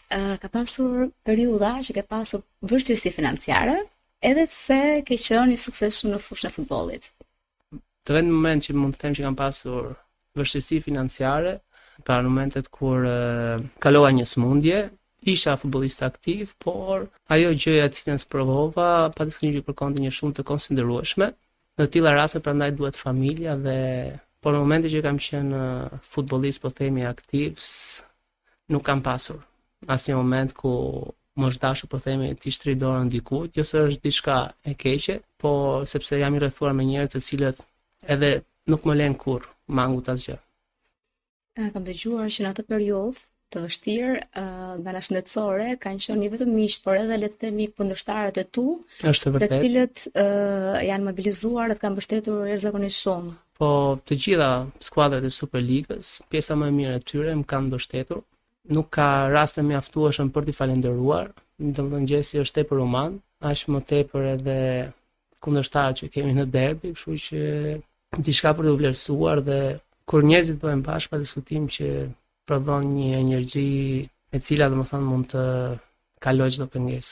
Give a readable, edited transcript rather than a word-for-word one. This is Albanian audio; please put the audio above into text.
Ka pasur periudha që ke pasur vështirësi financiare, edhe pse ke qenë i suksesshëm në fushën e futbollit. Të vetëm moment që mund të them që kam pasur vështirësi financiare, para momentet kur kalova një smundje, isha futbollist aktiv, por ajo gjëja e cilën sprovova patjetër që kërkonte një shumë të konsiderueshme. Në të tilla raste prandaj duhet familja dhe por në momentin që kam qenë futbollist, po themi aktiv, nuk kam pasur asnjë moment ku më është dashur po themi ti shtri dorën dikujt, jo se është diçka e keqe, por sepse jam i rrethuar me njerëz të cilët edhe nuk më lën kurrë mangut asgjë. Kam dëgjuar që në atë periudhë të vështirë nga ana shëndetësore kanë qenë jo vetëm miqt, por edhe le të themi kundërshtarët e tu, Është të vërtet. cilët janë mobilizuar dhe të kanë mbështetur jashtëzakonisht shumë. Po të gjitha skuadrat e Superligës, pjesa më e mirë e tyre më kanë mbështetur. Nuk ka raste mjaftueshëm për t'i falendëruar, domethënë gjësi është tepër human, aq më tepër edhe kundërshtarët që kemi në derbi, kështu që diçka për të vlerësuar dhe kur njerëzit bëhen bashkë pa diskutim që prodhon një energji e cila domethënë mund të kalojë çdo pengesë.